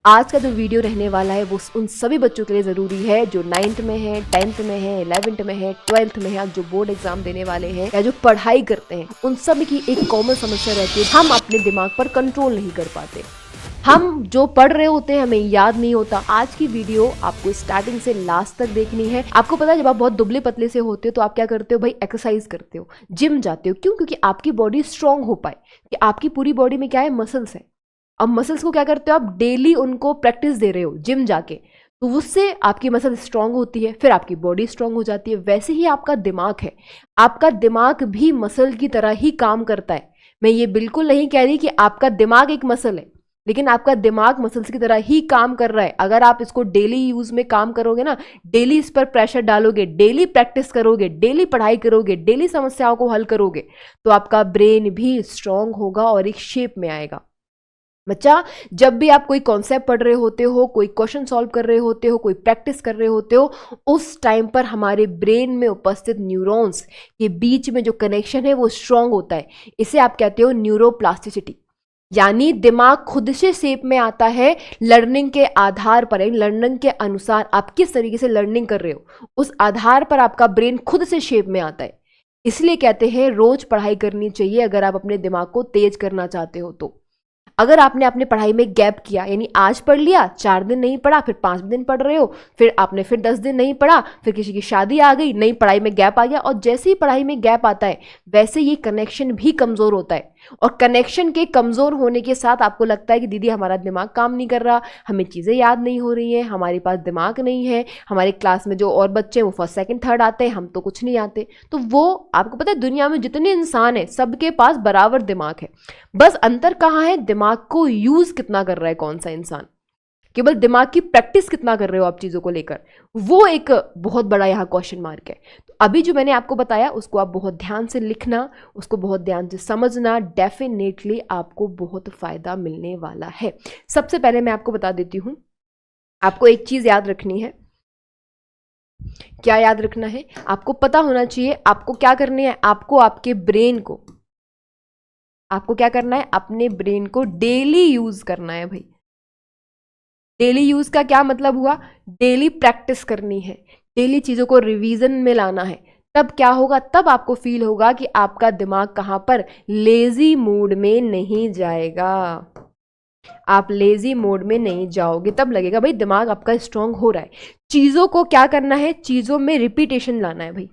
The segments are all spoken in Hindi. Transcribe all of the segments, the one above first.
आज का जो वीडियो रहने वाला है वो उन सभी बच्चों के लिए ज़रूरी है जो 9th में है, 10th में है, 11th में है, 12th में है, जो बोर्ड एग्जाम देने वाले हैं या जो पढ़ाई करते हैं। उन सभी की एक कॉमन समस्या रहती है, हम अपने दिमाग पर कंट्रोल नहीं कर पाते। हम जो पढ़ रहे होते हैं हमें याद नहीं होता। आज की वीडियो आपको स्टार्टिंग से लास्ट तक देखनी है। आपको पता है जब आप बहुत दुबले पतले से होते हो तो आप क्या करते हो भाई, एक्सरसाइज करते हो, जिम जाते हो। क्यों? क्योंकि आपकी बॉडी स्ट्रांग हो पाए। कि आपकी पूरी बॉडी में क्या है, मसल्स है। अब मसल्स को क्या करते हो आप, डेली उनको प्रैक्टिस दे रहे हो जिम जाके, तो उससे आपकी मसल स्ट्रांग होती है, फिर आपकी बॉडी स्ट्रांग हो जाती है। वैसे ही आपका दिमाग है, आपका दिमाग भी मसल की तरह ही काम करता है। मैं ये बिल्कुल नहीं कह रही कि आपका दिमाग एक मसल है, लेकिन आपका दिमाग मसल्स की तरह ही काम कर रहा है। अगर आप इसको डेली यूज में काम करोगे ना, डेली इस पर प्रेशर डालोगे, डेली प्रैक्टिस करोगे, डेली पढ़ाई करोगे, डेली समस्याओं को हल करोगे, तो आपका ब्रेन भी स्ट्रांग होगा और एक शेप में आएगा। बच्चा, जब भी आप कोई कॉन्सेप्ट पढ़ रहे होते हो, कोई क्वेश्चन सॉल्व कर रहे होते हो, कोई प्रैक्टिस कर रहे होते हो, उस टाइम पर हमारे ब्रेन में उपस्थित न्यूरॉन्स के बीच में जो कनेक्शन है वो स्ट्रांग होता है। इसे आप कहते हो न्यूरोप्लास्टिसिटी। यानी दिमाग खुद से शेप में आता है लर्निंग के आधार पर। लर्निंग के अनुसार आप किस तरीके से लर्निंग कर रहे हो, उस आधार पर आपका ब्रेन खुद से शेप में आता है। इसलिए कहते हैं रोज पढ़ाई करनी चाहिए अगर आप अपने दिमाग को तेज करना चाहते हो तो। अगर आपने अपने पढ़ाई में गैप किया, यानी आज पढ़ लिया, 4 दिन नहीं पढ़ा, फिर 5 दिन पढ़ रहे हो, फिर आपने फिर 10 दिन नहीं पढ़ा, फिर किसी की शादी आ गई, नई पढ़ाई में गैप आ गया, और जैसे ही पढ़ाई में गैप आता है वैसे ये कनेक्शन भी कमजोर होता है। और कनेक्शन के कमजोर होने के साथ आपको लगता है कि दीदी हमारा दिमाग काम नहीं कर रहा, हमें चीज़ें याद नहीं हो रही हैं, हमारे पास दिमाग नहीं है, हमारे क्लास में जो और बच्चे हैं वो फर्स्ट सेकंड थर्ड आते हैं, हम तो कुछ नहीं आते। तो वो आपको पता है दुनिया में जितने इंसान हैं सबके पास बराबर दिमाग है, बस अंतर कहाँ है, दिमाग को यूज कितना कर रहा है कौन सा इंसान, केवल दिमाग की प्रैक्टिस कितना कर रहे हो आप चीजों को लेकर, वो एक बहुत बड़ा यहाँ क्वेश्चन मार्क है। तो अभी जो मैंने आपको बताया उसको आप बहुत ध्यान से लिखना, उसको बहुत ध्यान से समझना, डेफिनेटली आपको बहुत फायदा मिलने वाला है। सबसे पहले मैं आपको बता देती हूँ, आपको एक चीज याद रखनी है। क्या याद रखना है? आपको पता होना चाहिए आपको क्या करनी है। आपको आपके ब्रेन को, आपको क्या करना है, अपने ब्रेन को डेली यूज करना है भाई। डेली यूज का क्या मतलब हुआ, डेली प्रैक्टिस करनी है, डेली चीजों को रिवीजन में लाना है। तब क्या होगा, तब आपको फील होगा कि आपका दिमाग कहां पर, लेजी मूड में नहीं जाएगा। आप लेजी मोड में नहीं जाओगे, तब लगेगा भाई दिमाग आपका स्ट्रांग हो रहा है। चीजों को क्या करना है, चीजों में रिपीटेशन लाना है भाई।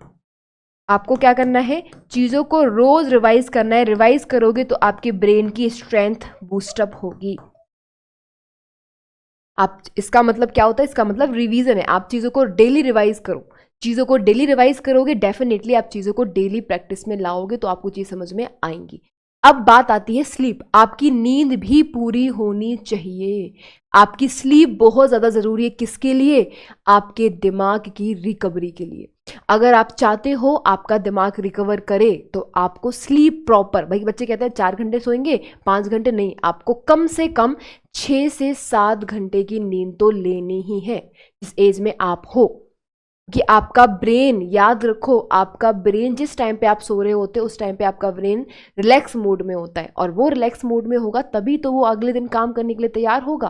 आपको क्या करना है, चीजों को रोज रिवाइज करना है। रिवाइज करोगे तो आपके ब्रेन की स्ट्रेंथ बूस्टअप होगी। आप, इसका मतलब क्या होता है, इसका मतलब रिवीजन है। आप चीजों को डेली रिवाइज करो, चीजों को डेली रिवाइज करोगे, डेफिनेटली आप चीजों को डेली प्रैक्टिस में लाओगे तो आपको चीज समझ में आएंगी। अब बात आती है स्लीप। आपकी नींद भी पूरी होनी चाहिए। आपकी स्लीप बहुत ज्यादा जरूरी है। किसके लिए? आपके दिमाग की रिकवरी के लिए। अगर आप चाहते हो आपका दिमाग रिकवर करे तो आपको स्लीप प्रॉपर, भाई बच्चे कहते हैं 4 घंटे सोएंगे, 5 घंटे नहीं, आपको कम से कम 6 से 7 घंटे की नींद तो लेनी ही है जिस एज में आप हो। कि आपका ब्रेन, याद रखो, आपका ब्रेन जिस टाइम पे आप सो रहे होते हो उस टाइम पे आपका ब्रेन रिलैक्स मोड में होता है, और वो रिलैक्स मोड में होगा तभी तो वो अगले दिन काम करने के लिए तैयार होगा।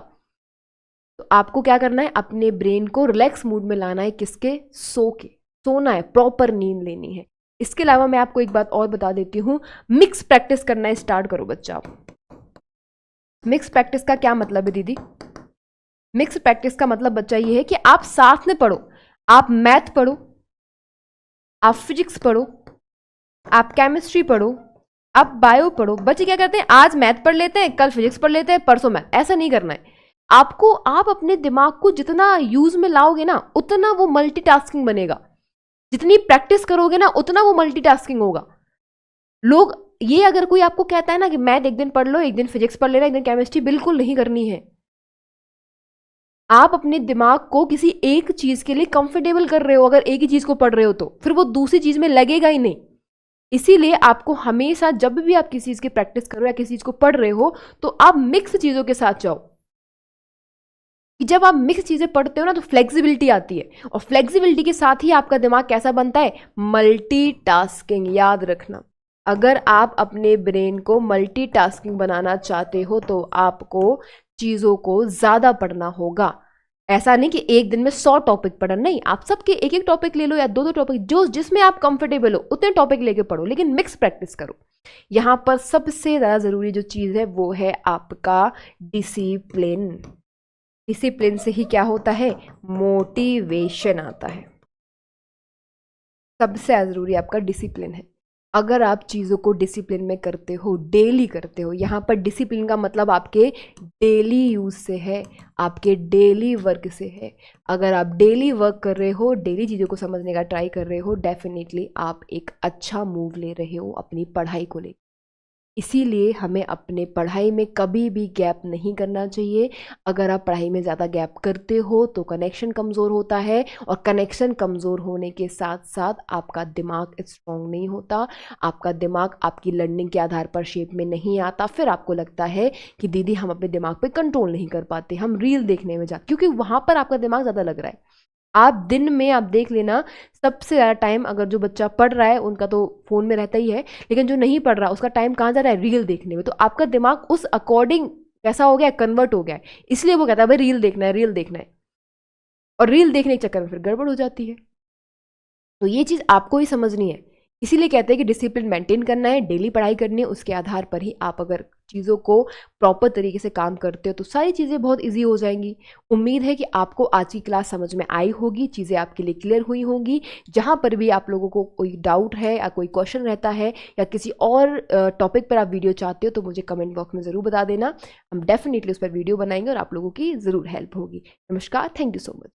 तो आपको क्या करना है, अपने ब्रेन को रिलैक्स मूड में लाना है। किसके? सो के, सोना है, प्रॉपर नींद लेनी है। इसके अलावा मैं आपको एक बात और बता देती हूँ, मिक्स प्रैक्टिस करना स्टार्ट करो बच्चा। मिक्स प्रैक्टिस का क्या मतलब है दीदी? मिक्स प्रैक्टिस का मतलब बच्चा ये है कि आप साथ में पढ़ो, आप मैथ पढ़ो, आप फिजिक्स पढ़ो, आप केमिस्ट्री पढ़ो, आप बायो पढ़ो। बच्चे क्या करते हैं, आज मैथ पढ़ लेते हैं, कल फिजिक्स पढ़ लेते हैं, परसों मैथ। ऐसा नहीं करना है आपको। आप अपने दिमाग को जितना यूज में लाओगे ना उतना वो मल्टीटास्किंग बनेगा। जितनी प्रैक्टिस करोगे ना उतना वो मल्टीटास्किंग होगा। लोग, ये अगर कोई आपको कहता है ना कि मैथ एक दिन पढ़ लो, एक दिन फिजिक्स पढ़ लेना, एक दिन केमिस्ट्री, बिल्कुल नहीं करनी है। आप अपने दिमाग को किसी एक चीज के लिए कंफर्टेबल कर रहे हो। अगर एक ही चीज को पढ़ रहे हो तो फिर वो दूसरी चीज में लगेगा ही नहीं। इसीलिए आपको हमेशा जब भी आप किसी चीज की प्रैक्टिस करो या किसी चीज को पढ़ रहे हो तो आप मिक्स चीजों के साथ जाओ। कि जब आप मिक्स चीजें पढ़ते हो ना तो फ्लेक्सिबिलिटी आती है, और फ्लेक्सिबिलिटी के साथ ही आपका दिमाग कैसा बनता है, मल्टीटास्किंग। याद रखना, अगर आप अपने ब्रेन को मल्टीटास्किंग बनाना चाहते हो तो आपको चीज़ों को ज़्यादा पढ़ना होगा। ऐसा नहीं कि एक दिन में 100 टॉपिक पढ़ना, नहीं, आप सबके एक एक टॉपिक ले लो या दो दो टॉपिक, जो जिसमें आप कंफर्टेबल हो उतने टॉपिक लेके पढ़ो, लेकिन मिक्स प्रैक्टिस करो। यहाँ पर सबसे ज़्यादा ज़रूरी जो चीज़ है वो है आपका डिसिप्लिन। डिसिप्लिन से ही क्या होता है, मोटिवेशन आता है। सबसे ज़्यादा ज़रूरी आपका डिसिप्लिन है। अगर आप चीज़ों को डिसिप्लिन में करते हो, डेली करते हो, यहाँ पर डिसिप्लिन का मतलब आपके डेली यूज़ से है, आपके डेली वर्क से है। अगर आप डेली वर्क कर रहे हो, डेली चीज़ों को समझने का ट्राई कर रहे हो, डेफिनेटली आप एक अच्छा मूव ले रहे हो अपनी पढ़ाई को लेकर। इसीलिए हमें अपने पढ़ाई में कभी भी गैप नहीं करना चाहिए। अगर आप पढ़ाई में ज़्यादा गैप करते हो तो कनेक्शन कमज़ोर होता है, और कनेक्शन कमज़ोर होने के साथ साथ आपका दिमाग स्ट्रॉन्ग नहीं होता, आपका दिमाग आपकी लर्निंग के आधार पर शेप में नहीं आता। फिर आपको लगता है कि दीदी हम अपने दिमाग पे कंट्रोल नहीं कर पाते, हम रील देखने में क्योंकि वहाँ पर आपका दिमाग ज़्यादा लग रहा है। आप दिन में आप देख लेना, सबसे ज़्यादा टाइम अगर जो बच्चा पढ़ रहा है उनका तो फ़ोन में रहता ही है, लेकिन जो नहीं पढ़ रहा उसका टाइम कहाँ जा रहा है, रील देखने में। तो आपका दिमाग उस अकॉर्डिंग कैसा हो गया है, कन्वर्ट हो गया है, इसलिए वो कहता है भाई रील देखना है, रील देखना है, और रील देखने के चक्कर में फिर गड़बड़ हो जाती है। तो ये चीज़ आपको ही समझनी है। इसीलिए कहते हैं कि डिसिप्लिन मेंटेन करना है, डेली पढ़ाई करनी है, उसके आधार पर ही आप अगर चीज़ों को प्रॉपर तरीके से काम करते हो तो सारी चीज़ें बहुत इजी हो जाएंगी। उम्मीद है कि आपको आज की क्लास समझ में आई होगी, चीज़ें आपके लिए क्लियर हुई होंगी। जहाँ पर भी आप लोगों को कोई डाउट है या कोई क्वेश्चन रहता है या किसी और टॉपिक पर आप वीडियो चाहते हो तो मुझे कमेंट बॉक्स में ज़रूर बता देना, हम डेफिनेटली उस पर वीडियो बनाएंगे और आप लोगों की ज़रूर हेल्प होगी। नमस्कार, थैंक यू सो मच।